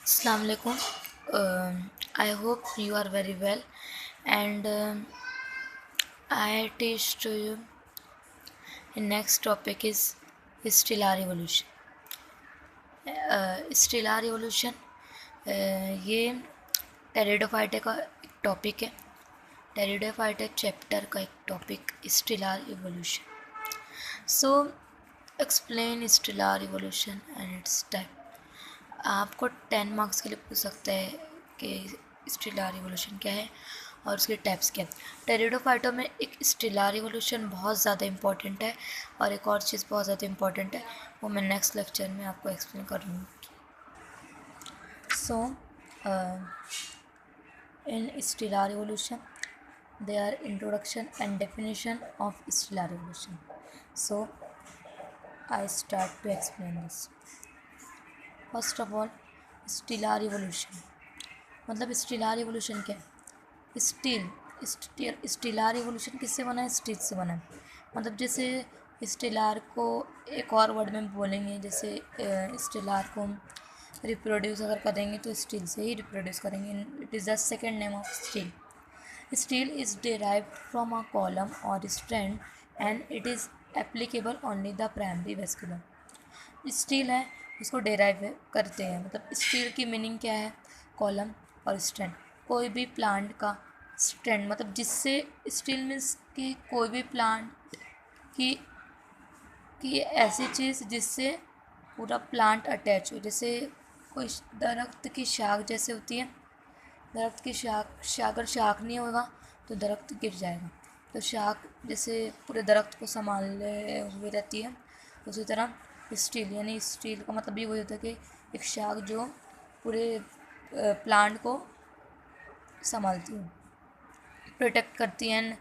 Assalamu alaikum. I hope you are very well, and I teach to you. The next topic is stellar evolution. Stellar evolution ये pteridophyta का एक topic है. Pteridophyta chapter का एक topic stelar evolution. So explain stelar evolution and its type. आपको 10 marks के लिए पूछ सकता है कि स्टेलर इवोल्यूशन क्या है और उसके टाइप्स क्या है. टेरिडोफाइटा में एक स्टेलर इवोल्यूशन बहुत ज़्यादा इंपॉर्टेंट है और एक और चीज़ बहुत ज़्यादा इंपॉर्टेंट है, वो मैं नेक्स्ट लेक्चर में आपको एक्सप्लेन करूँगी. So in stelar evolution their introduction and definition of stellar evolution. So I start to explain this. First of all, stellar evolution मतलब स्टेलर इवोल्यूशन क्या है. स्टेलर इवोल्यूशन किससे बना है? स्टील से बना है. मतलब जैसे स्टेलर को एक और वर्ड में बोलेंगे, जैसे स्टेलर को हम रिप्रोड्यूस अगर करेंगे तो स्टील से ही रिप्रोड्यूस करेंगे. It is the second name of steel. Steel is derived from a column or strand and it is applicable only the primary vascular. Steel है उसको डेराइव करते हैं. मतलब स्टील की मीनिंग क्या है? कॉलम और स्ट्रैंड. कोई भी प्लांट का स्ट्रैंड मतलब जिससे स्टील मीन्स कि कोई भी प्लांट की ऐसी चीज़ जिससे पूरा प्लांट अटैच हो. जैसे कोई दरख्त की शाख जैसे होती है. दरख्त की शाख अगर शाख नहीं होगा तो दरख्त गिर जाएगा. तो शाख जैसे पूरे दरख्त को संभाले हुए रहती है, उसी तरह स्टील यानी स्टील का मतलब ये वही होता है कि एक शाख जो पूरे प्लांट को संभालती है, प्रोटेक्ट करती है एंड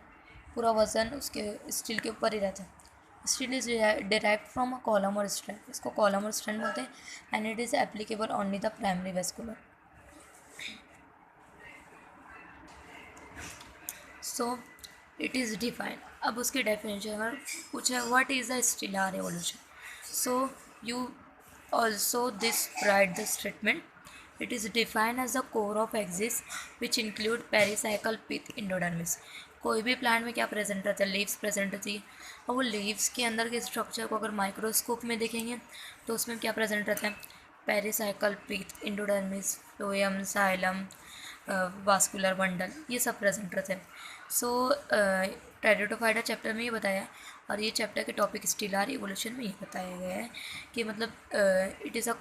पूरा वजन उसके स्टील के ऊपर ही रहता है. Stele is derived from a column और स्ट्रैंड. इसको कॉलम और स्ट्रैंड बोलते हैं and it is applicable only the primary vascular. So it is defined. अब उसकी डेफिनेशन अगर पूछे what is the stelar evolution, so you also this write this statement. It is defined as the core of axis which include pericycle pith endodermis. कोई भी plant में क्या present रहता है? लीव्स प्रेजेंट रहती है. और वो लीव्स के अंदर के स्ट्रक्चर को अगर माइक्रोस्कोप में देखेंगे तो उसमें क्या प्रेजेंट रहता है? Pericycle pith, endodermis, phloem, xylem, vascular bundle, ये सब प्रेजेंट रहते हैं. सो टेरिडोफाइटा चैप्टर में ये बताया और ये चैप्टर के टॉपिक स्टेलर इवोल्यूशन में ये बताया गया है कि मतलब it is a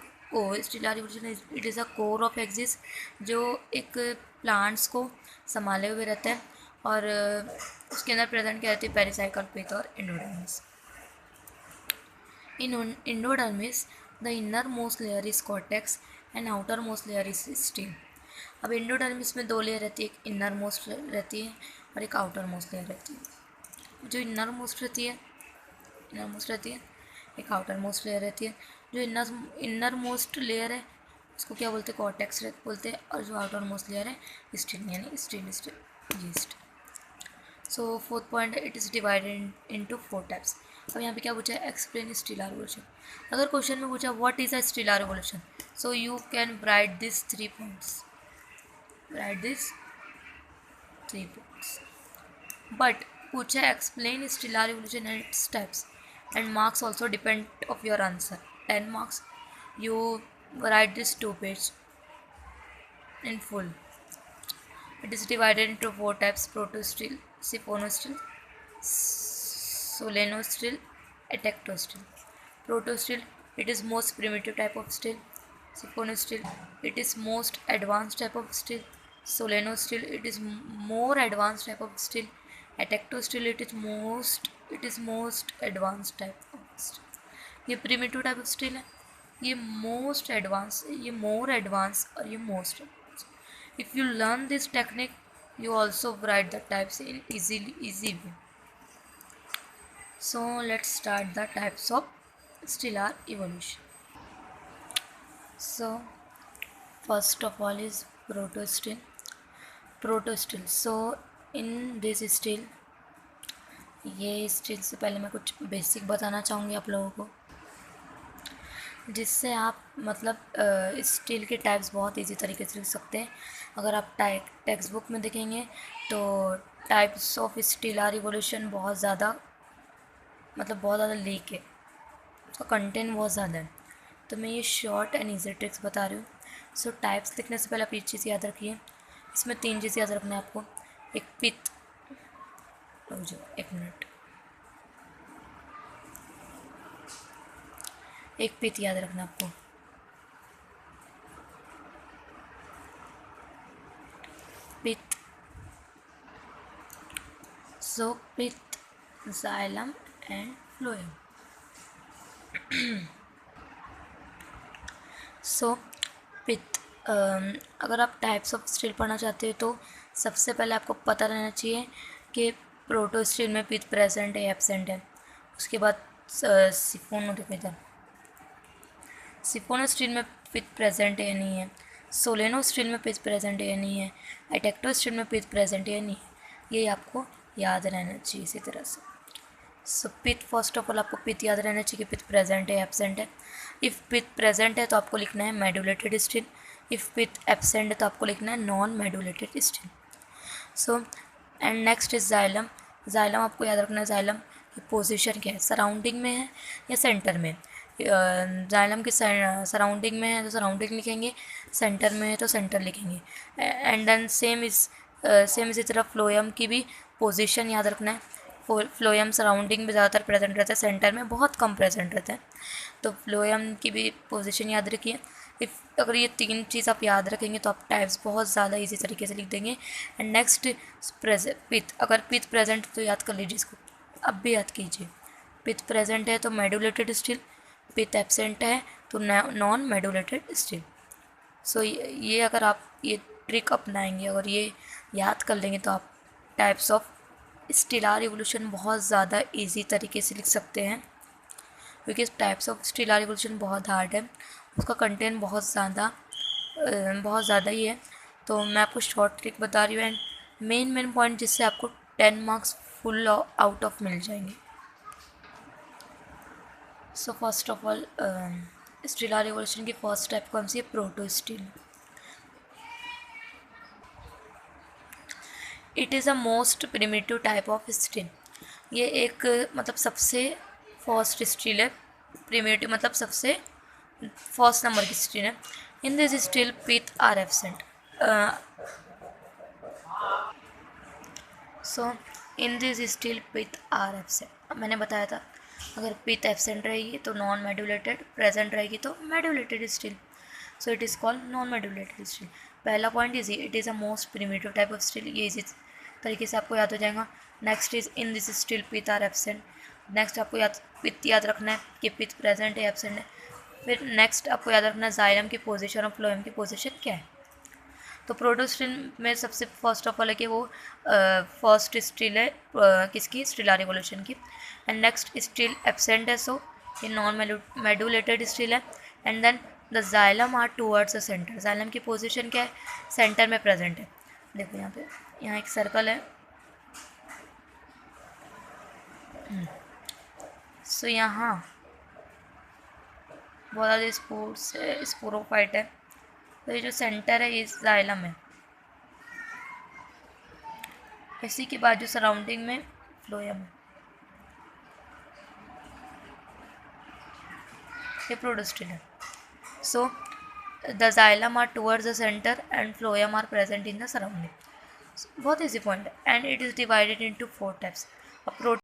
stelar evolution it is a core of axis जो एक प्लांट्स को संभाले हुए रहता है और उसके अंदर प्रेजेंट क्या रहती है? पेरिसाइकल पिथ और endodermis. In endodermis, the innermost layer is cortex and outermost layer is stem. अब इंडोडर्मिस में दो लेयर रहती है, एक इनर मोस्ट रहती है और एक आउटर मोस्ट लेयर रहती है. जो इनर मोस्ट रहती है एक आउटर मोस्ट लेयर रहती है. जो इनर मोस्ट लेयर है उसको क्या बोलते हैं? कॉर्टेक्स बोलते हैं. और जो आउटर मोस्ट लेयर है स्टेम यानी स्टेम यीस्ट. So fourth point, it is divided into 4 types. अब यहाँ पे क्या पूछा है? Explain stelar evolution. अगर क्वेश्चन में पूछा what is a stelar evolution, so you can write this 3 points. But पूछा explain stelar evolution and its types and marks also depend of your answer. 10 marks. You write this 2 page in full. It is divided into 4 types: protostele, siphonostele, solenostele, ectostele. Protostele, it is most primitive type of stele. Siphonostele, it is most advanced type of stele. Solenostele, it is more advanced type of stele. Ectostele, it is most advanced type of stele. ये primitive type of steel है, ये most advance, ये more advance और ये most advance. If you learn this technique you also write the types in easy way. So let's start the types of stellar evolution. So first of all is protostele. So in this stele, ये steel से पहले मैं कुछ basic बताना चाहूँगी आप लोगों को. जिससे आप मतलब स्टील के टाइप्स बहुत इजी तरीके से लिख सकते हैं। अगर आप टेक्स्ट बुक में देखेंगे तो types of stele are revolution बहुत ज़्यादा लीक है, उसका कंटेंट बहुत ज़्यादा है। तो मैं ये शॉर्ट एंड ईजी ट्रिक्स बता रही हूँ। सो टाइप्स लिखने से पहले आप एक चीज़ याद रखिए, इसमें 3 चीज़ याद रखना है आपको। एक पिथ, एक मिनट, एक पिथ याद रखना आपको। पिथ, सो पिथ, जाइलम एंड फ्लोएम। सो पिथ, अगर आप टाइप्स ऑफ स्टील पढ़ना चाहते हो तो सबसे पहले आपको पता रहना चाहिए कि प्रोटो स्टील में पिथ प्रेजेंट है एब्सेंट है। उसके बाद सिफोनो स्टील में पिथ प्रेजेंट है या नहीं है, सोलेनो स्टील में पिथ प्रेजेंट है या नहीं है, एटेक्टो स्टील में पिथ प्रेजेंट है या नहीं है, ये आपको याद रहना चाहिए इसी तरह से। So pith, first of all आपको पिथ याद रहना चाहिए कि पिथ प्रेजेंट है एब्सेंट है। इफ़ पिथ प्रेजेंट है तो आपको लिखना है medullated stele, if pith absent है तो आपको लिखना है non medullated steel. So and next is xylem. Xylem आपको याद रखना है जाइलम की पोजीशन क्या है, सराउंडिंग में है या सेंटर में। जाइलम की सराउंडिंग में है तो सराउंडिंग लिखेंगे, सेंटर में है तो सेंटर लिखेंगे। एंड देन सेम इसी तरह फ्लोएम की भी पोजीशन याद रखना है। फ्लोएम सराउंडिंग में ज़्यादातर प्रेजेंट रहता है, सेंटर में बहुत कम प्रेजेंट रहता है। तो फ्लोएम की भी पोजीशन याद रखिए। अगर ये 3 चीज़ आप याद रखेंगे तो आप टाइप्स बहुत ज़्यादा इजी तरीके से लिख देंगे। एंड नेक्स्ट पिथ, अगर पिथ प्रेजेंट तो याद कर लीजिए इसको, अब भी याद कीजिए। पिथ प्रेजेंट है तो मेडुलेटेड स्टील, पिथ एब्सेंट है तो नॉन मेडुलेटेड स्टील। सो ये अगर आप ये ट्रिक अपनाएंगे, अगर ये याद कर लेंगे तो आप टाइप्स ऑफ स्टीलर रिवोल्यूशन बहुत ज़्यादा इजी तरीके से लिख सकते हैं, क्योंकि टाइप्स ऑफ स्टीलर रिवोल्यूशन बहुत हार्ड है, उसका कंटेंट बहुत ज़्यादा ही है। तो मैं आपको शॉर्ट ट्रिक बता रही हूँ एंड मेन पॉइंट जिससे आपको 10 मार्क्स फुल आउट ऑफ मिल जाएंगे। So first of all stealer revolution की फर्स्ट टाइप कौन सी है, proto steel. It is a most primitive type of steel. ये एक मतलब सबसे फर्स्ट स्टील है, प्रिमिटिव मतलब सबसे फर्स्ट नंबर की स्टील है। In this steel pith are absent. So in this steel pith are absent, मैंने बताया था अगर पिथ एब्सेंट रहेगी तो नॉन मेडुलेटेड, प्रेजेंट रहेगी तो medullated steel. So it is called non medullated steel. पहला point is it is a most primitive type of steel, ये इसी तरीके से आपको याद हो जाएगा। Next is in this steel pith are absent. Next आपको पिथ याद रखना है कि पिथ प्रेजेंट है एब्सेंट है। फिर नेक्स्ट आपको याद रखना है जाइलम की पोजीशन और फ्लोएम की पोजीशन क्या है। तो प्रोटो स्टील में सबसे फर्स्ट ऑफ ऑल है कि वो फर्स्ट स्टील है किसकी, स्टीलर रिवोल्यूशन की। एंड नेक्स्ट स्टील एब्सेंट है, सो ये नॉन मेडुलेटेड स्टील है। And then the xylem are towards the centre, xylem की पोजीशन क्या है, सेंटर में प्रेजेंट है। देखो यहाँ पे, यहाँ एक सर्कल है। सो यहाँ बहुत ज़्यादा स्पोरोफाइट है, तो ये जो सेंटर है ये जाइलम है। इसी के बाद जो सराउंडिंग में फ्लोएम है, ये प्रोटो स्टील है। So the xylem are towards the centre and phloem are present in the surrounding. बहुत ईजी पॉइंट है। And it is divided into 4 types.